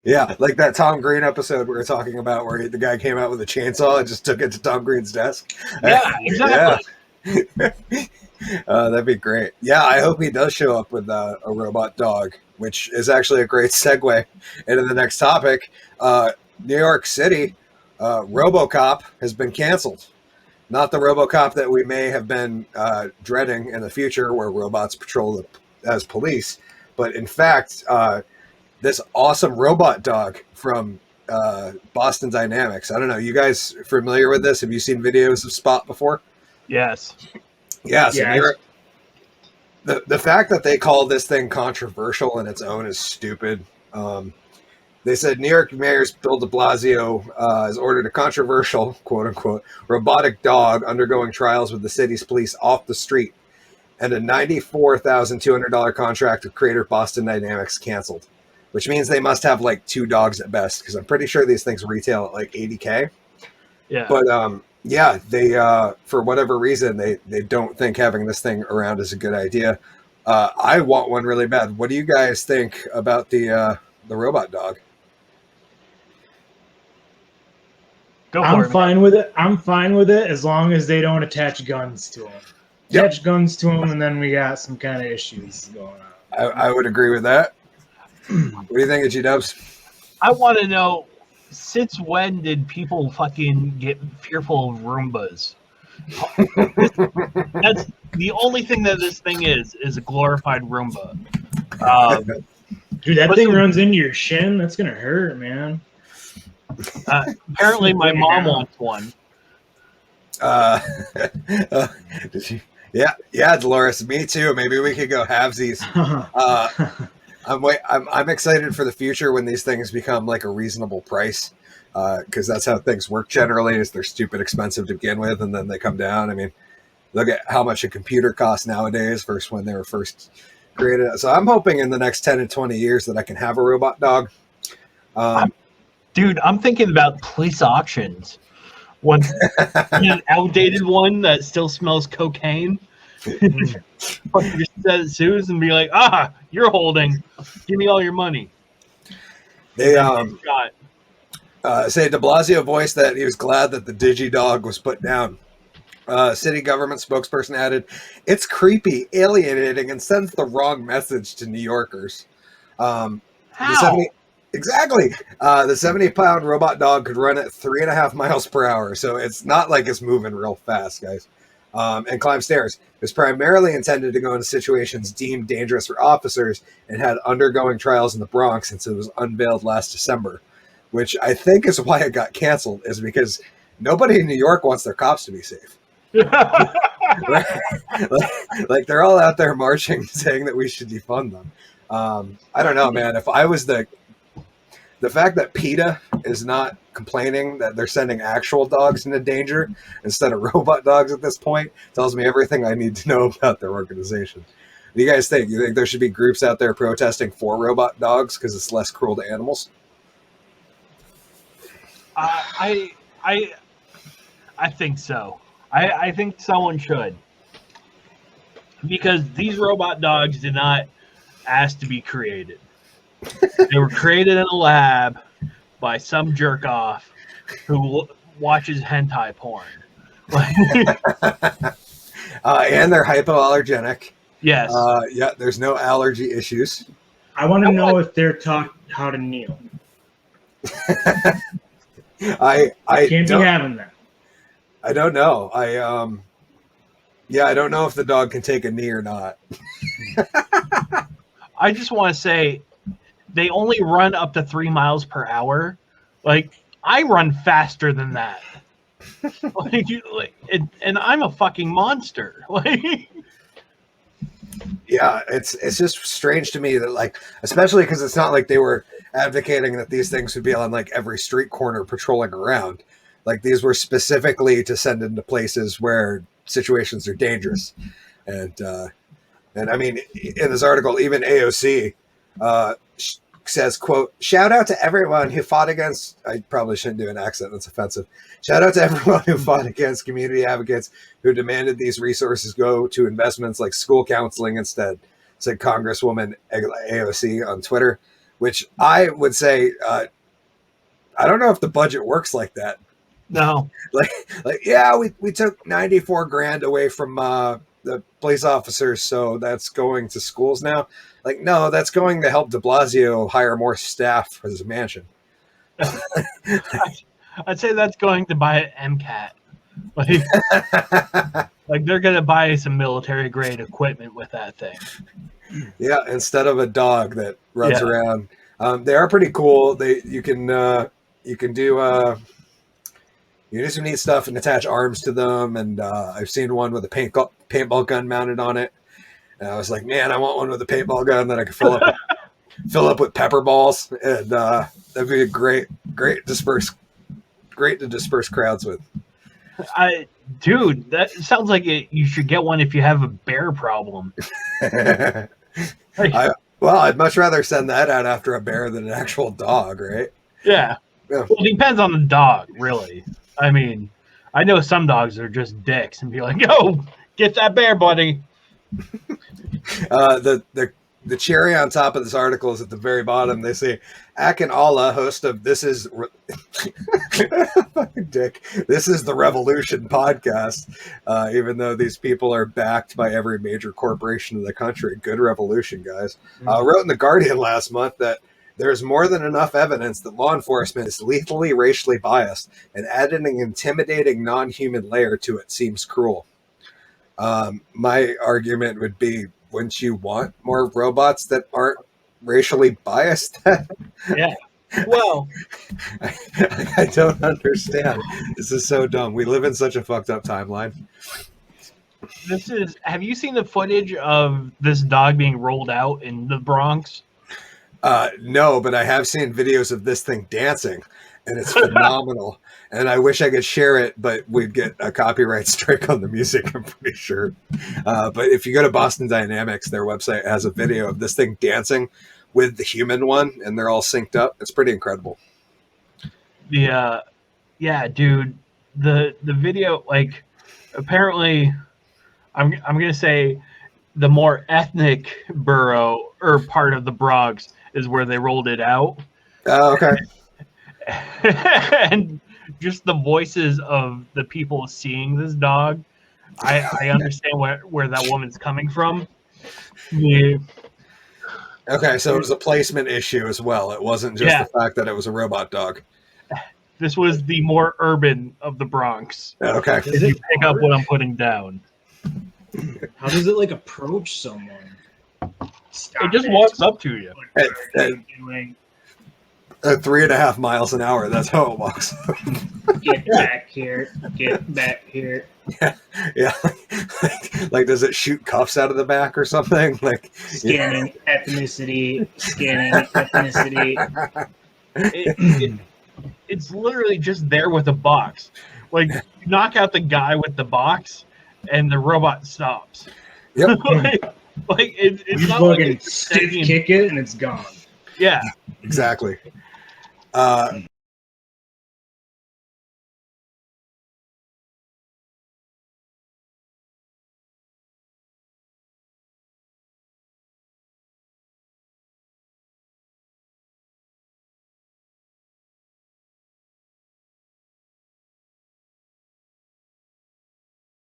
Yeah, like that Tom Green episode we were talking about where the guy came out with a chainsaw and just took it to Tom Green's desk. Yeah, exactly. Yeah. That'd be great. Yeah, I hope he does show up with a robot dog, which is actually a great segue into the next topic. New York City, RoboCop has been canceled. Not the RoboCop that we may have been dreading in the future, where robots patrol as police, but in fact, this awesome robot dog from Boston Dynamics. I don't know. You guys familiar with this? Have you seen videos of Spot before? Yes. Yeah. So the fact that they call this thing controversial in its own is stupid. They said New York Mayor Bill DeBlasio has ordered a controversial, quote unquote, robotic dog undergoing trials with the city's police off the street, and a $94,200 contract with creator Boston Dynamics canceled, which means they must have like 2 dogs at best, because I'm pretty sure these things retail at like $80K. Yeah. But yeah, they for whatever reason they don't think having this thing around is a good idea. I want one really bad. What do you guys think about the robot dog? I'm fine with it. I'm fine with it as long as they don't attach guns to them. Attach guns to them, and then we got some kind of issues going on. I would agree with that. What do you think of G-Dubs? I want to know, since when did people fucking get fearful of Roombas? That's the only thing that this thing is a glorified Roomba. Dude, that thing runs into your shin. That's going to hurt, man. Apparently my mom wants one. Did she? Yeah, Dolores, me too. Maybe we could go halvesies. I'm excited for the future when these things become like a reasonable price, because that's how things work generally. Is they're stupid expensive to begin with, and then they come down. I mean, look at how much a computer costs nowadays versus when they were first created. So I'm hoping in the next 10 to 20 years that I can have a robot dog. Dude, I'm thinking about police auctions. One an outdated one that still smells cocaine. Just set it Suze and be like, you're holding. Give me all your money. They say DeBlasio voiced that he was glad that the DigiDog was put down. City government spokesperson added, "It's creepy, alienating, and sends the wrong message to New Yorkers." How? Exactly. The 70-pound robot dog could run at 3.5 miles per hour, so it's not like it's moving real fast, guys. And climb stairs. It was primarily intended to go into situations deemed dangerous for officers and had undergoing trials in the Bronx since it was unveiled last December, which I think is why it got canceled, is because nobody in New York wants their cops to be safe. like they're all out there marching saying that we should defund them. I don't know, man. If I was the fact that PETA is not complaining that they're sending actual dogs into danger instead of robot dogs at this point tells me everything I need to know about their organization. What do you guys think? You think there should be groups out there protesting for robot dogs because it's less cruel to animals? I think so. I think someone should. Because these robot dogs did not ask to be created. They were created in a lab by some jerk off who watches hentai porn. And they're hypoallergenic. Yes. Yeah, there's no allergy issues. I want to know if they're taught how to kneel. I can't be having that. I don't know. I don't know if the dog can take a knee or not. I just want to say they only run up to 3 miles per hour. Like, I run faster than that. And I'm a fucking monster. Yeah, it's just strange to me that, like, especially because it's not like they were advocating that these things would be on like every street corner patrolling around. Like, these were specifically to send into places where situations are dangerous. And I mean, in this article, even AOC says, quote, "Shout out to everyone who fought against," I probably shouldn't do an accent, that's offensive. "Shout out to everyone who fought against community advocates who demanded these resources go to investments like school counseling instead," said Congresswoman AOC on Twitter. which I would say, I don't know if the budget works like that. No. Like yeah, we took 94 grand away from the police officers, so that's going to schools now. Like, no, that's going to help DeBlasio hire more staff for his mansion. I'd say that's going to buy an MCAT. Like they're going to buy some military grade equipment with that thing. Yeah, instead of a dog that runs around. They are pretty cool. You can do some neat stuff and attach arms to them. And I've seen one with a paintball gun mounted on it. And I was like, man, I want one with a paintball gun that I can fill up with pepper balls, and that'd be a great to disperse crowds with. Dude, that sounds like you should get one if you have a bear problem. I'd much rather send that out after a bear than an actual dog, right? Yeah. Well, it depends on the dog, really. I mean, I know some dogs are just dicks and be like, yo, get that bear, buddy. The cherry on top of this article is at the very bottom. They say Akin Allah, host of This Is fucking dick. This is the Revolution podcast. Even though these people are backed by every major corporation in the country, good revolution, guys. Wrote in the Guardian last month that there's more than enough evidence that law enforcement is lethally racially biased, and adding an intimidating non-human layer to it seems cruel. My argument would be, wouldn't you want more robots that aren't racially biased? Yeah. Well, I don't understand. This is so dumb. We live in such a fucked up timeline. Have you seen the footage of this dog being rolled out in the Bronx? No, but I have seen videos of this thing dancing, and it's phenomenal. And I wish I could share it, but we'd get a copyright strike on the music, I'm pretty sure. But if you go to Boston Dynamics, their website has a video of this thing dancing with the human one, and they're all synced up. It's pretty incredible. Yeah, dude. The video, like, apparently, I'm gonna say the more ethnic borough or part of the Bronx is where they rolled it out. Oh, okay. And just the voices of the people seeing this dog, I understand where that woman's coming from. Yeah. Okay, so it was a placement issue as well. It wasn't just the fact that it was a robot dog. This was the more urban of the Bronx. Okay. If you pick up what I'm putting down. How does it like approach someone? It just walks up to you. At 3.5 miles an hour, that's how it walks. Get back here. Get back here. Yeah. Like, does it shoot cuffs out of the back or something? Like scanning ethnicity. It's literally just there with a box. Like, you knock out the guy with the box, and the robot stops. Yep. It's not like it's stiff kick it and it's gone. Yeah. Exactly.